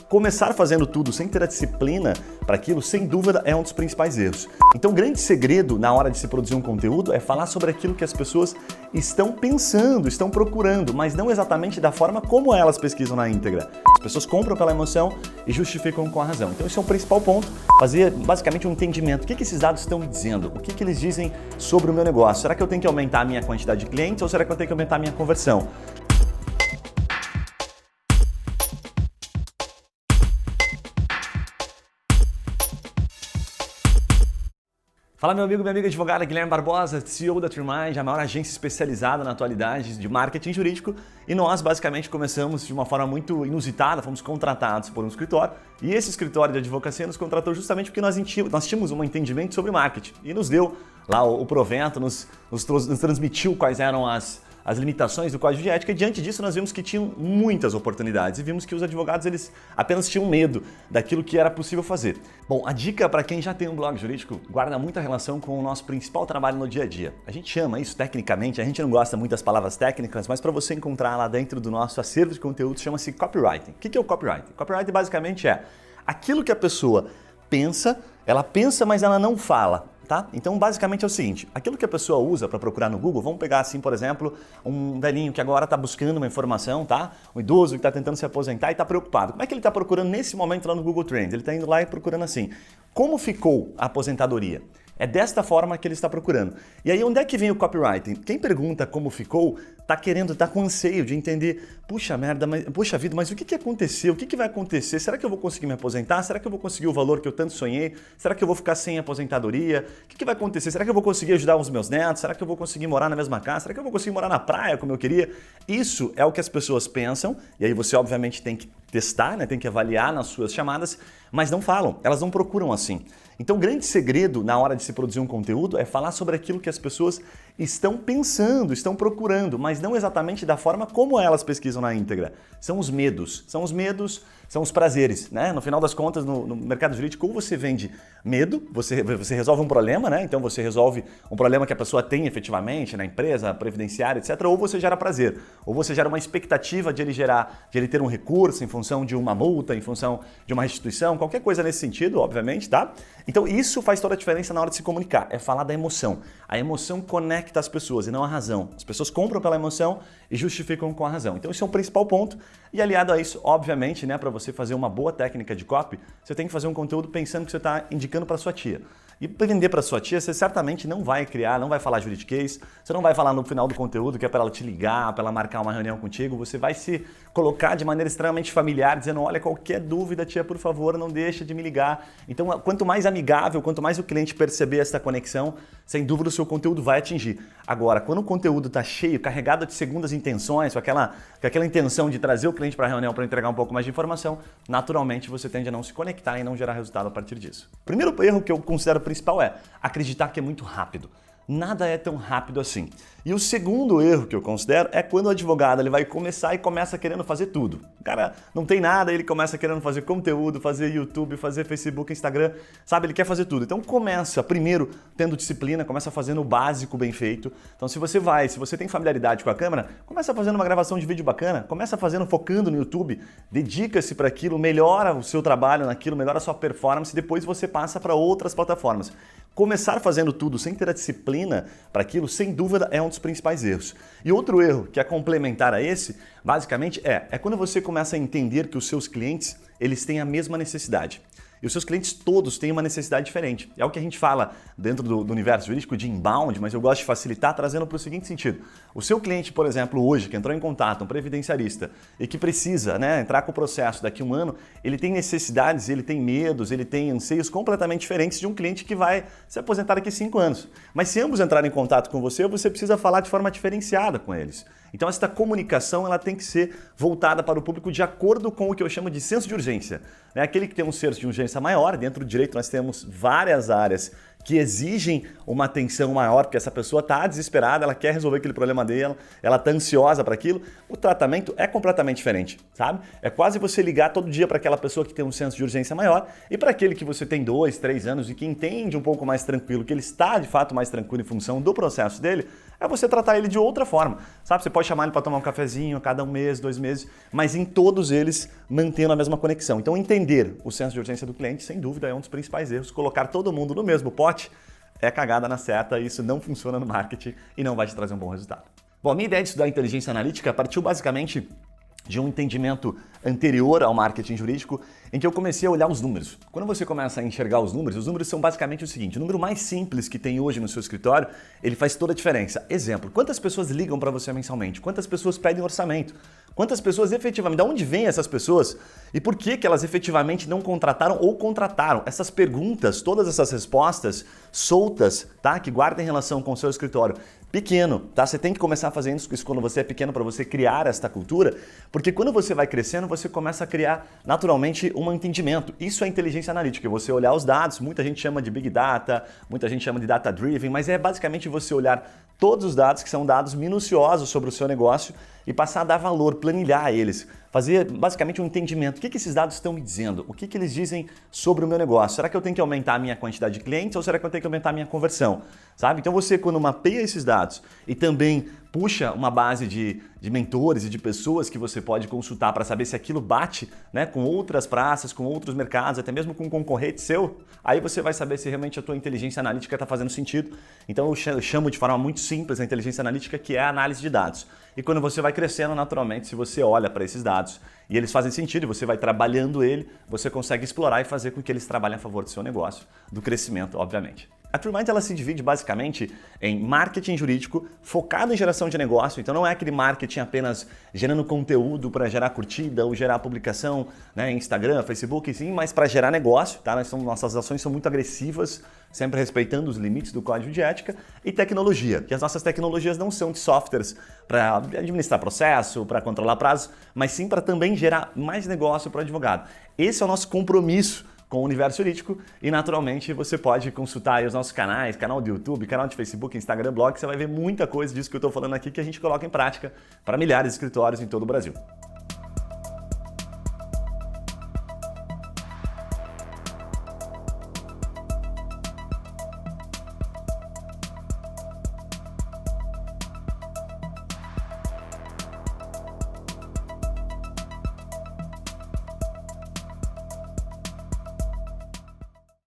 começar fazendo tudo sem ter a disciplina para aquilo, sem dúvida, é um dos principais erros. Então, o grande segredo na hora de se produzir um conteúdo é falar sobre aquilo que as pessoas estão pensando, estão procurando, mas não exatamente da forma como elas pesquisam na íntegra. As pessoas compram pela emoção e justificam com a razão. Então, esse é o principal ponto, fazer basicamente um entendimento. O que esses dados estão me dizendo? O que eles dizem sobre o meu negócio? Será que eu tenho que aumentar a minha quantidade de clientes ou será que eu tenho que aumentar a minha conversão? Fala meu amigo, minha amiga advogada Guilherme Barbosa, CEO da TreeMind, a maior agência especializada na atualidade de marketing jurídico, e nós basicamente começamos de uma forma muito inusitada, fomos contratados por um escritório e esse escritório de advocacia nos contratou justamente porque nós tínhamos um entendimento sobre marketing e nos deu lá o provento, nos transmitiu quais eram as limitações do código de ética e diante disso nós vimos que tinham muitas oportunidades e vimos que os advogados eles apenas tinham medo daquilo que era possível fazer. Bom, a dica para quem já tem um blog jurídico guarda muita relação com o nosso principal trabalho no dia a dia. A gente chama isso tecnicamente, a gente não gosta muito das palavras técnicas, mas para você encontrar lá dentro do nosso acervo de conteúdo chama-se copywriting. O que é o copywriting? Copywriting basicamente é aquilo que a pessoa pensa, mas ela não fala. Tá? Então, basicamente é o seguinte, aquilo que a pessoa usa para procurar no Google, vamos pegar assim, por exemplo, um velhinho que agora está buscando uma informação, tá? Um idoso que está tentando se aposentar e está preocupado. Como é que ele está procurando nesse momento lá no Google Trends? Ele está indo lá e procurando assim, como ficou a aposentadoria? É desta forma que ele está procurando. E aí, onde é que vem o copywriting? Quem pergunta como ficou, está com anseio de entender, puxa vida, mas o que aconteceu? O que vai acontecer? Será que eu vou conseguir me aposentar? Será que eu vou conseguir o valor que eu tanto sonhei? Será que eu vou ficar sem aposentadoria? O que vai acontecer? Será que eu vou conseguir ajudar os meus netos? Será que eu vou conseguir morar na mesma casa? Será que eu vou conseguir morar na praia como eu queria? Isso é o que as pessoas pensam, e aí você obviamente tem que testar, né? Tem que avaliar nas suas chamadas, mas não falam, elas não procuram assim. Então o grande segredo na hora de se produzir um conteúdo é falar sobre aquilo que as pessoas estão pensando, estão procurando, mas não exatamente da forma como elas pesquisam na íntegra. São os medos, são os prazeres, né? No final das contas, no mercado jurídico, ou você vende medo, você resolve um problema, né? Então você resolve um problema que a pessoa tem efetivamente na empresa, previdenciária, etc. Ou você gera prazer, ou você gera uma expectativa de ele ter um recurso em função de uma multa, em função de uma restituição, qualquer coisa nesse sentido, obviamente, tá? Então isso faz toda a diferença na hora de se comunicar, é falar da emoção. A emoção conecta as pessoas e não a razão. As pessoas compram pela emoção e justificam com a razão. Então esse é um principal ponto e aliado a isso, obviamente, né, para você fazer uma boa técnica de copy, você tem que fazer um conteúdo pensando que você está indicando para sua tia. E para vender para sua tia, você certamente não vai falar juridiquês, você não vai falar no final do conteúdo que é para ela te ligar, para ela marcar uma reunião contigo, você vai se colocar de maneira extremamente familiar, dizendo, olha, qualquer dúvida, tia, por favor, não deixa de me ligar. Então, quanto mais amigável, quanto mais o cliente perceber essa conexão, sem dúvida o seu conteúdo vai atingir. Agora, quando o conteúdo está cheio, carregado de segundas intenções, com aquela intenção de trazer o cliente para a reunião para entregar um pouco mais de informação, naturalmente você tende a não se conectar e não gerar resultado a partir disso. O primeiro erro que eu considero principal é acreditar que é muito rápido. Nada é tão rápido assim. E o segundo erro que eu considero é quando o advogado ele vai começar e começa querendo fazer tudo. O cara não tem nada, ele começa querendo fazer conteúdo, fazer YouTube, fazer Facebook, Instagram, sabe? Ele quer fazer tudo. Então começa primeiro tendo disciplina, começa fazendo o básico bem feito. Então se você tem familiaridade com a câmera, começa fazendo uma gravação de vídeo bacana, começa focando no YouTube, dedica-se para aquilo, melhora o seu trabalho naquilo, melhora a sua performance, depois você passa para outras plataformas. Começar fazendo tudo sem ter a disciplina para aquilo, sem dúvida, é um dos principais erros. E outro erro que é complementar a esse, basicamente, é quando você começa a entender que os seus clientes, eles têm a mesma necessidade. E os seus clientes todos têm uma necessidade diferente. É o que a gente fala dentro do universo jurídico de inbound, mas eu gosto de facilitar trazendo para o seguinte sentido. O seu cliente, por exemplo, hoje, que entrou em contato, um previdenciarista, e que precisa entrar com o processo daqui a um ano, ele tem necessidades, ele tem medos, ele tem anseios completamente diferentes de um cliente que vai se aposentar daqui a 5 anos. Mas se ambos entrarem em contato com você precisa falar de forma diferenciada com eles. Então essa comunicação ela tem que ser voltada para o público de acordo com o que eu chamo de senso de urgência. Aquele que tem um senso de urgência maior, dentro do direito nós temos várias áreas que exigem uma atenção maior, porque essa pessoa está desesperada, ela quer resolver aquele problema dela, ela está ansiosa para aquilo, o tratamento é completamente diferente, sabe? É quase você ligar todo dia para aquela pessoa que tem um senso de urgência maior e para aquele que você tem 2, 3 anos e que entende um pouco mais tranquilo, que ele está de fato mais tranquilo em função do processo dele, é você tratar ele de outra forma, sabe? Você pode chamar ele para tomar um cafezinho a cada 1 mês, 2 meses, mas em todos eles mantendo a mesma conexão. Então entender o senso de urgência do cliente, sem dúvida, é um dos principais erros. Colocar todo mundo no mesmo pote é cagada na seta, isso não funciona no marketing e não vai te trazer um bom resultado. Bom, a minha ideia de estudar inteligência analítica partiu basicamente de um entendimento anterior ao marketing jurídico, em que eu comecei a olhar os números. Quando você começa a enxergar os números são basicamente o seguinte: o número mais simples que tem hoje no seu escritório, ele faz toda a diferença. Exemplo, quantas pessoas ligam para você mensalmente? Quantas pessoas pedem orçamento? Quantas pessoas efetivamente, de onde vêm essas pessoas e por que elas efetivamente não contrataram ou contrataram? Essas perguntas, todas essas respostas soltas, tá? Que guardem relação com o seu escritório pequeno, tá? Você tem que começar fazendo isso quando você é pequeno para você criar esta cultura, porque quando você vai crescendo, você começa a criar naturalmente um entendimento. Isso é inteligência analítica, você olhar os dados, muita gente chama de Big Data, muita gente chama de Data Driven, mas é basicamente você olhar todos os dados que são dados minuciosos sobre o seu negócio e passar a dar valor, planilhar eles, fazer basicamente um entendimento. O que esses dados estão me dizendo? O que eles dizem sobre o meu negócio? Será que eu tenho que aumentar a minha quantidade de clientes ou será que eu tenho que aumentar a minha conversão? Sabe? Então você, quando mapeia esses dados e também puxa uma base de mentores e de pessoas que você pode consultar para saber se aquilo bate, né, com outras praças, com outros mercados, até mesmo com um concorrente seu, aí você vai saber se realmente a tua inteligência analítica está fazendo sentido. Então eu chamo de forma muito simples a inteligência analítica, que é a análise de dados. E quando você vai crescendo, naturalmente, se você olha para esses dados e eles fazem sentido e você vai trabalhando ele, você consegue explorar e fazer com que eles trabalhem a favor do seu negócio, do crescimento, obviamente. A TrueMind ela se divide basicamente em marketing jurídico focado em geração de negócio, então não é aquele marketing apenas gerando conteúdo para gerar curtida ou gerar publicação, né, em Instagram, Facebook, sim, mas para gerar negócio, tá? Nossas ações são muito agressivas, sempre respeitando os limites do código de ética, e tecnologia, que as nossas tecnologias não são de softwares para administrar processo, para controlar prazos, mas sim para também gerar mais negócio para o advogado. Esse é o nosso compromisso com o universo jurídico e, naturalmente, você pode consultar aí os nossos canais, canal do YouTube, canal de Facebook, Instagram, blog, você vai ver muita coisa disso que eu estou falando aqui que a gente coloca em prática para milhares de escritórios em todo o Brasil.